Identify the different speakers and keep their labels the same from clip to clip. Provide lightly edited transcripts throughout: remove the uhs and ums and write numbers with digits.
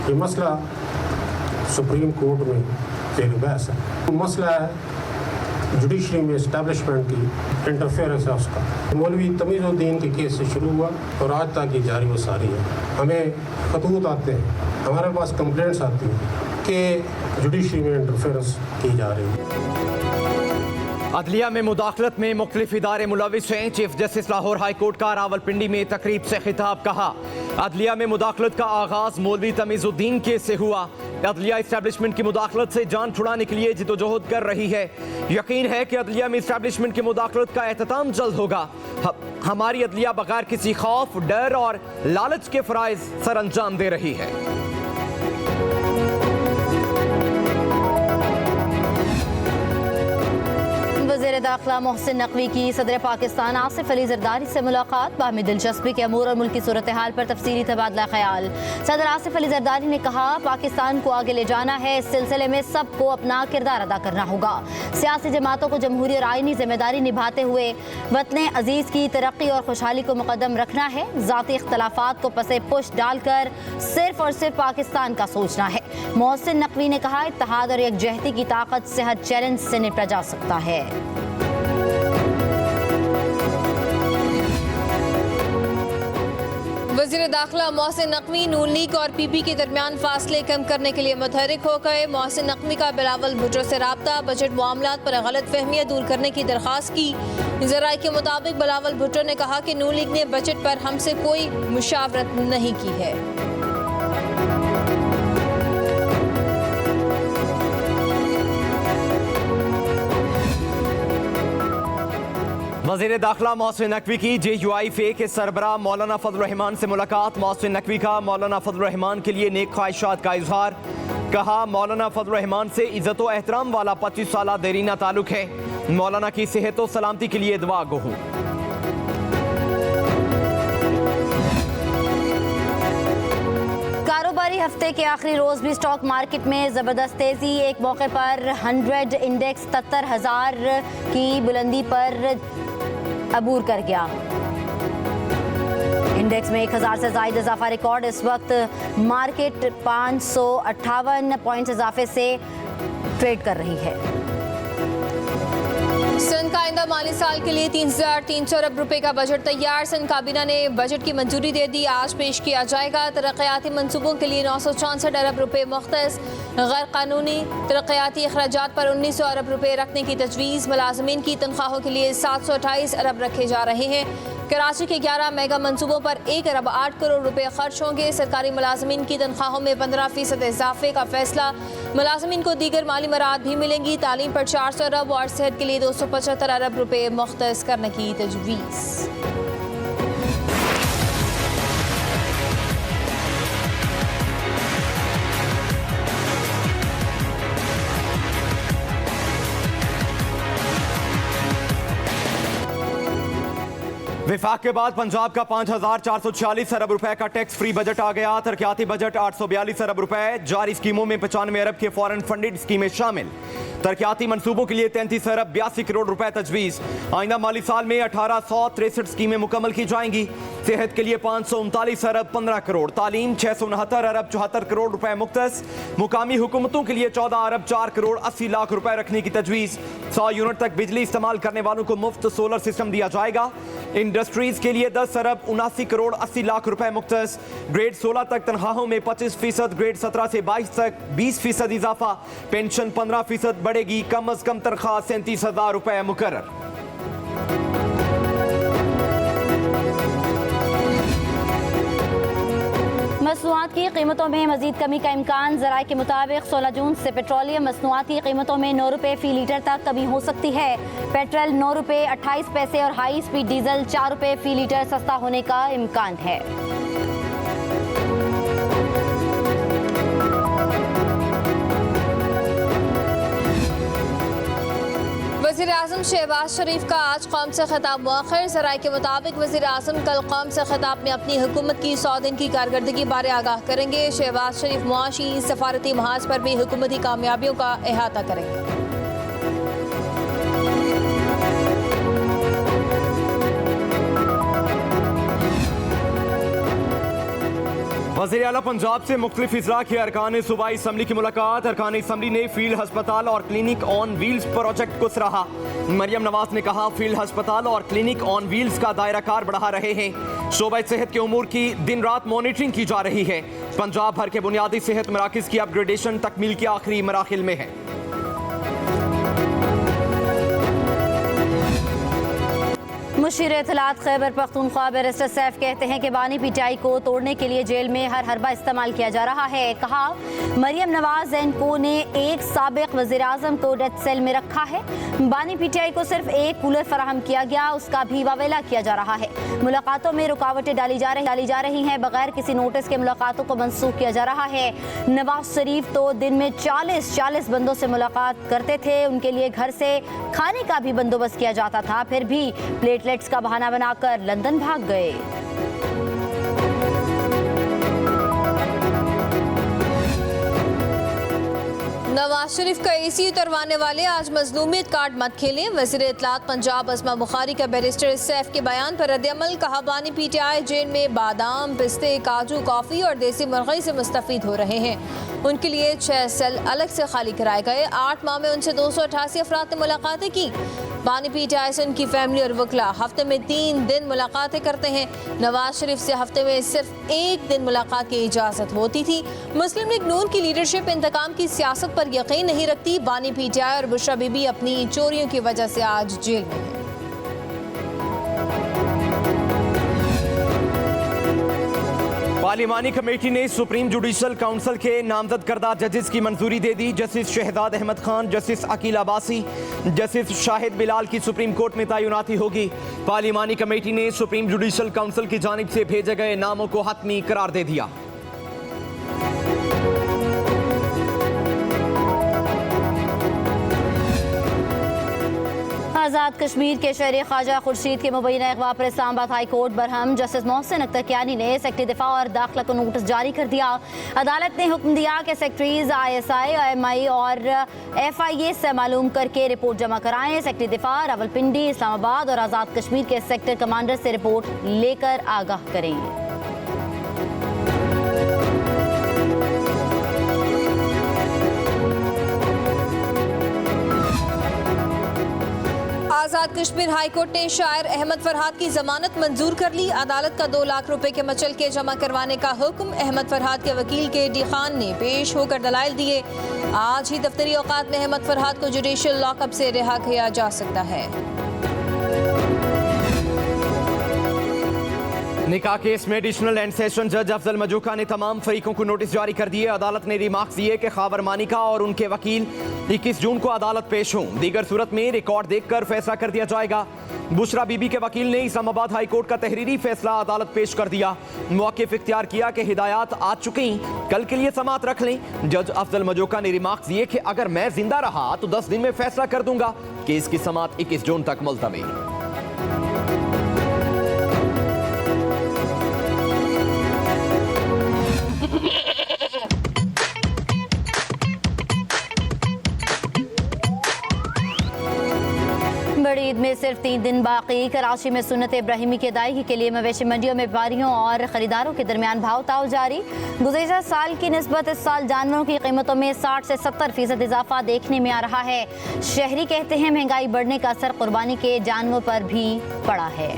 Speaker 1: ये मसला supreme court में तेरी बहस है। मसला है जुडिशरी में इस्टेब्लिशमेंट की इंटरफेरेंस है उसका। मौलवी तमीज़ुद्दीन के केस से शुरू हुआ और आज तक ये जारी व सारी है। हमें खतूत आते हैं, हमारे पास कंप्लेंट्स आती हैं कि जुडिशरी में इंटरफेरेंस की जा रही है।
Speaker 2: अदलिया में मुदाखलत में मुख्तलिफ इदारे मुलविस हैं। Chief justice Lahore high court का रावलपिंडी में तकरीब से खिताब। कहा, अदलिया में मुदाखलत का आगाज मौलवी तमीज़ुद्दीन केस से हुआ। अदलिया इस्टेब्लिशमेंट की मुदाखलत से जान छुड़ाने के लिए जिदोजहद कर रही है। यकीन है कि अदलिया में इस्टेब्लिशमेंट की मुदाखलत का एहतमाम जल्द होगा। हमारी अदलिया बगैर किसी खौफ, डर और लालच के फराइज सर अंजाम दे रही है।
Speaker 3: वज़ीर दाखिला मोहसिन नकवी की सदर पाकिस्तान आसिफ अली जरदारी से मुलाकात। बाहमी दिलचस्पी के अमूर और मुल्की सूरत हाल पर तफसीली तबादला ख्याल। सदर आसिफ अली जरदारी ने कहा, पाकिस्तान को आगे ले जाना है, इस सिलसिले में सबको अपना किरदार अदा करना होगा। सियासी जमातों को जमहूरी और आइनी जिम्मेदारी निभाते हुए वतन अजीज की तरक्की और खुशहाली को मुकदम रखना है। ज़ाती इख्तलाफात को पसे पुश डालकर सिर्फ और सिर्फ पाकिस्तान का सोचना है। मोहसिन नकवी ने कहा, इत्तेहाद और यकजहती की ताकत से हर चैलेंज से निपटा जा सकता है।
Speaker 4: वज़ीर दाखिला मोहसिन नकवी नून लीग और पीपी के दरमियान फासले कम करने के लिए मुतहरिक हो गए। मोहसिन नकवी का बिलावल भुट्टो से रब्ता, बजट मामलात पर गलत फहमियाँ दूर करने की दरख्वास्त की। ज़राए के मुताबिक बिलावल भुट्टो ने कहा कि नून लीग ने बजट पर हमसे कोई मुशावरत नहीं की है।
Speaker 2: वज़ीर दाखिला मोहसिन नकवी की JUIFA के सरबराह मौलाना फजल रहमान से मुलाकात। मोहसिन नकवी का मौलाना फजल रहमान के लिए नेक ख्वाहिशात का इजहार। कहा, मौलाना फजल रहमान से इज्जत व एहतराम वाला 25 साला देरीना ताल्लुक है। मौलाना की सेहत व सलामती के लिए दुआ गो हूँ।
Speaker 3: कारोबारी हफ्ते के आखिरी रोज भी स्टॉक मार्केट में जबरदस्त तेजी। एक मौके पर 100 इंडेक्स 77,000 की बुलंदी पर अबूर कर गया। इंडेक्स में 1000 से ज्यादा इजाफा रिकॉर्ड। इस वक्त मार्केट 558 पॉइंट इजाफे से ट्रेड कर रही है।
Speaker 4: सन का आइंदा माली साल के लिए 3,300 अरब रुपए का बजट तैयार। सन काबीना ने बजट की मंजूरी दे दी, आज पेश किया जाएगा। तरक्याती मंसूबों के लिए 964 अरब रुपए मुख्तस। गैर कानूनी तरक्याती अखराजात पर 1900 अरब रुपए रखने की तजवीज़। मुलाजमीन की तनख्वाहों के लिए 728 अरब रखे जा रहे हैं। कराची के 11 मेगा मंसूबों पर 1 अरब 8 करोड़ रुपए खर्च होंगे। सरकारी मुलाजमीन की तनख्वाहों में 15% इजाफे का फैसला। मुलाजमीन को दीगर माली मराद भी मिलेंगी। तालीम पर 400 अरब और सेहत के लिए 275 अरब रुपए मुख्तस करने की तजवीज़।
Speaker 2: विफाक के बाद पंजाब का 5,446 अरब रुपए का टैक्स फ्री बजट आ गया। तरक्याती बजट 842 अरब रुपए। जारी स्कीमों में 95 अरब के फॉरेन फंडेड स्कीमें शामिल। तरक्याती मंसूबों के लिए 33 अरब 82 करोड़ रुपए तजवीज़। आइंदा माली साल में 1863 स्कीमें मुकम्मल की जाएंगी। सेहत के लिए 539 अरब 15 करोड़। तालीम 669 अरब 74 करोड़ रुपए मुख्तस। मुकामी हुकूमतों के लिए 14 अरब 4 करोड़ 80 लाख रुपए रखने की तजवीज़। 100 यूनिट तक बिजली इस्तेमाल करने वालों को मुफ्त सोलर सिस्टम दिया जाएगा। इंडस्ट्रीज के लिए 10 अरब 79 करोड़ 80 लाख रुपए मुख्तस। ग्रेड 16 तक तनख्वाहों में 25%, ग्रेड 17 से 22 तक 20% इजाफा। पेंशन 15% बढ़ेगी। कम अज कम तनख्वाह 37,000 रुपए मुकर्रर।
Speaker 3: मसनूआत की कीमतों में मजीद कमी का इम्कान। ज़राए के मुताबिक 16 जून से पेट्रोलियम मसनूआत की कीमतों में 9 रुपये फी लीटर तक कमी हो सकती है। पेट्रोल 9 रुपये 28 पैसे और हाई स्पीड डीजल 4 रुपये फी लीटर सस्ता होने का इम्कान है।
Speaker 4: वज़ीर आज़म शहबाज शरीफ का आज कौम से खिताब मुअख्खर। ज़राए के मुताबिक वज़ीर आज़म कल कौम से खिताब में अपनी हुकूमत की 100 दिन की कारकर्दगी बारे आगाह करेंगे। शहबाज शरीफ मुआशी सफारती महाज पर भी हुकूमती कामयाबियों का अहाता करेंगे।
Speaker 2: वज़ीर आला पंजाब से मुख्तलिफ इजरा के अरकान सूबाई असम्बली की मुलाकात। अरकान असम्बली ने फील्ड हस्पताल और क्लिनिक ऑन व्हील्स प्रोजेक्ट को सराहा। मरियम नवाज ने कहा, फील्ड हस्पताल और क्लिनिक ऑन व्हील्स का दायरा कार बढ़ा रहे हैं। शोबा सेहत के उमूर की दिन रात मॉनिटरिंग की जा रही है। पंजाब भर के बुनियादी सेहत मराकज़ की अपग्रेडेशन तकमील के आखिरी मराहिल में है।
Speaker 3: मुशीर इत्तलात खैबर पख्तूनख्वा बैरिस्टर सैफ कहते हैं कि बानी पीटीआई को तोड़ने के लिए जेल में हर हरबा इस्तेमाल किया जा रहा है। कहा, मरियम नवाज एनको ने एक साबिक वज़ीर आज़म को डेथ सेल में रखा है। बानी पीटीआई को सिर्फ एक कूलर फराहम किया गया, उसका भी वावेला किया जा रहा है। मुलाकातों में रुकावटें डाली जा रही हैं। बगैर किसी नोटिस के मुलाकातों को मनसूख किया जा रहा है। नवाज शरीफ तो दिन में 40 बंदों से मुलाकात करते थे। उनके लिए घर से खाने का भी बंदोबस्त किया जाता था, फिर भी प्लेटलेट्स का बहाना बनाकर लंदन भाग गए।
Speaker 4: नवाज शरीफ का एसी उतरवाने वाले आज मजलूमियत कार्ड मत खेलें। वज़ीर इत्तलात पंजाब अस्मा बुखारी का बैरिस्टर सैफ के बयान पर रद्द-ए-अमल। कहा, बानी पीटीआई जेल में बादाम, पिस्ते, काजू, कॉफी और देसी मुर्गी से मुस्तफीद हो रहे हैं। उनके लिए 6 सेल अलग से खाली कराए गए। 8 माह में उनसे 288 अफराद ने मुलाकातें की। बानी पीटीआई से उनकी फैमिली और वकला हफ्ते में 3 दिन मुलाकातें करते हैं। नवाज शरीफ से हफ्ते में सिर्फ 1 दिन मुलाकात की इजाज़त होती थी। मुस्लिम लीग नून की लीडरशिप इंतकाम की सियासत पर यकीन नहीं रखती। बानी पीटीआई और बुशरा बीबी अपनी चोरियों की वजह से आज जेल में है।
Speaker 2: पार्लिमानी कमेटी ने सुप्रीम जुडिशल काउंसिल के नामजद करदा जजेस की मंजूरी दे दी। Justice Shahzad Ahmed Khan, justice Aqeel Abbasi, justice Shahid Bilal की सुप्रीम कोर्ट में तैनाती होगी। पार्लिमानी कमेटी ने सुप्रीम जुडिशल काउंसिल की जानिब से भेजे गए नामों को हतमी करार दे दिया।
Speaker 3: आज़ाद कश्मीर के शहरी ख्वाजा खुर्शीद के मुबैना अगवा पर Islamabad high court Barham. Justice Mohsin Akhtar Kiani ने सेक्रेटरी दिफा और दाखिला को नोटिस जारी कर दिया। अदालत ने हुक्म दिया कि सेक्रेटरीज ISI, MI और FIA से मालूम करके रिपोर्ट जमा कराएं। सेक्रेटरी दिफा रावलपिंडी, इस्लामाबाद और आज़ाद कश्मीर के सेक्टर कमांडर से रिपोर्ट लेकर आगाह करें।
Speaker 4: आज़ाद कश्मीर हाई कोर्ट ने शायर अहमद फरहाद की जमानत मंजूर कर ली। अदालत का 2 लाख रुपए के मचलके जमा करवाने का हुक्म। अहमद फरहाद के वकील के डी खान ने पेश होकर दलाइल दिए। आज ही दफ्तरी औकात में अहमद फरहाद को जुडिशियल लॉकअप से रिहा किया जा सकता है।
Speaker 2: निकाह केस में एडिशनल एंड सेशन जज अफजल मजूका ने तमाम फरीकों को नोटिस जारी कर दिए। अदालत ने रिमार्क्स दिए कि खावर मानिका और उनके वकील 21 जून को अदालत पेश हों। दीगर सूरत में रिकॉर्ड देखकर फैसला कर दिया जाएगा। बुशरा बीबी के वकील ने इस्लामाबाद हाई कोर्ट का तहरीरी फैसला अदालत पेश कर दिया। मौक़िफ़ इख्तियार किया कि हिदायत आ चुकी, कल के लिए समात रख लें। जज अफजल मजूका ने रिमार्क्स दिए कि अगर मैं जिंदा रहा तो 10 दिन में फैसला कर दूंगा। केस की समात 21 जून तक मुलतवी।
Speaker 3: बड़ी ईद में सिर्फ 3 दिन बाकी। कराची में सुन्नत इब्राहिमी की अदायगी के लिए मवेशी मंडियों में व्यापारियों और खरीदारों के दरमियान भाव ताल जारी। गुज़िश्ता साल की निस्बत इस साल जानवरों की कीमतों में 60 से 70% इजाफा देखने में आ रहा है। शहरी कहते हैं महंगाई बढ़ने का असर कुर्बानी के जानवरों पर भी पड़ा है।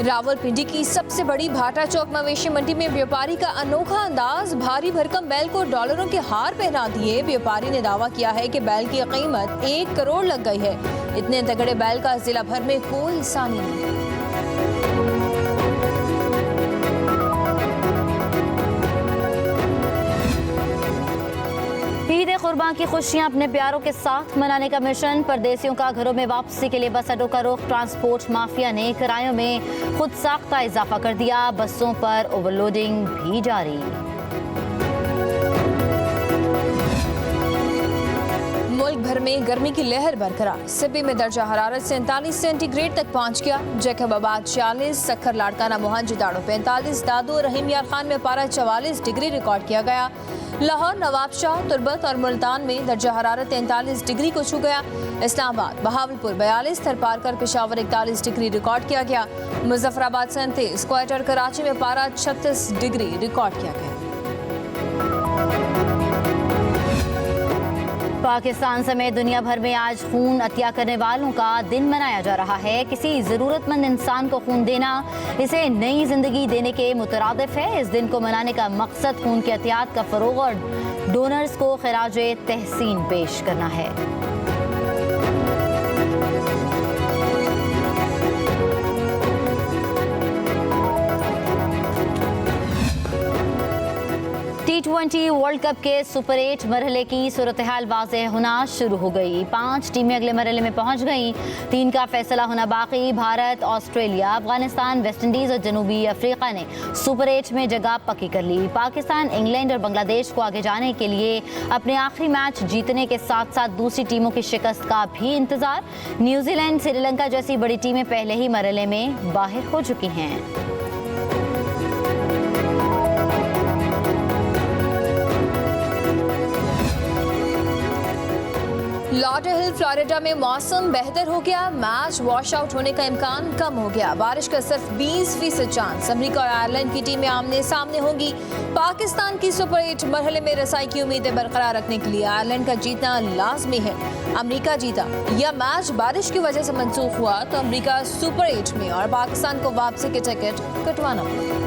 Speaker 4: रावलपिंडी की सबसे बड़ी भाटा चौक मवेशी मंडी में व्यापारी का अनोखा अंदाज। भारी भरकम बैल को डॉलरों के हार पहना दिए। व्यापारी ने दावा किया है कि बैल की कीमत 1 करोड़ लग गई है। इतने तगड़े बैल का जिला भर में कोई सानी नहीं।
Speaker 3: ईद कुर्बान की खुशियां अपने प्यारों के साथ मनाने का मिशन। परदेसियों का घरों में वापसी के लिए बस अड्डों का रुख। ट्रांसपोर्ट माफिया ने किरायों में खुद साख्ता इजाफा कर दिया। बसों पर ओवरलोडिंग भी जारी।
Speaker 4: मुल्क भर में गर्मी की लहर बरकरार। सिब्बी में दर्जा हरारत 47 सेंटीग्रेड तक पहुंच गया। जैकबाबाद 40, सक्खर लाड़काना मोहनजोदाड़ो 45, दादू रहीम यार खान में पारा 44 डिग्री रिकॉर्ड किया गया। लाहौर, नवाबशाह, तुर्बत और मुल्तान में दर्जा हरारत 43 डिग्री को छू गया। इस्लामाबाद, बहावलपुर 42, थरपारकर, पेशावर 41 डिग्री रिकॉर्ड किया गया। मुजफ्फराबाद 37, क्वार्टर कराची में पारा 36 डिग्री रिकॉर्ड किया गया।
Speaker 3: पाकिस्तान समेत दुनिया भर में आज खून अतिया करने वालों का दिन मनाया जा रहा है। किसी ज़रूरतमंद इंसान को खून देना इसे नई जिंदगी देने के मुतरादिफ है। इस दिन को मनाने का मकसद खून के अतियात का फ़रोग़ और डोनर्स को खिराजे तहसीन पेश करना है। T20 वर्ल्ड कप के सुपर 8 मरहले की सूरत हाल वाज़ेह होना शुरू हो गई। 5 टीमें अगले मरहले में पहुंच गईं। 3 का फैसला होना बाकी। Bharat, Australia, Afghanistan, West Indies और जनूबी अफ्रीका ने सुपर 8 में जगह पक्की कर ली। पाकिस्तान, इंग्लैंड और बांग्लादेश को आगे जाने के लिए अपने आखिरी मैच जीतने के साथ साथ दूसरी टीमों की शिकस्त का भी इंतजार। न्यूजीलैंड, श्रीलंका जैसी बड़ी टीमें पहले ही मरहले में बाहर हो चुकी हैं।
Speaker 4: लॉडरहिल, फ्लोरिडा में मौसम बेहतर हो गया। मैच वॉश आउट होने का इम्कान कम हो गया। बारिश का सिर्फ 20% चांस। अमेरिका और आयरलैंड की टीमें आमने सामने होंगी। पाकिस्तान की सुपर 8 मरहले में रसाई की उम्मीदें बरकरार रखने के लिए आयरलैंड का जीतना लाजमी है। अमेरिका जीता या मैच बारिश की वजह से मंसूख हुआ तो अमेरिका सुपर 8 में और पाकिस्तान को वापसी के टिकट कटवाना होगा।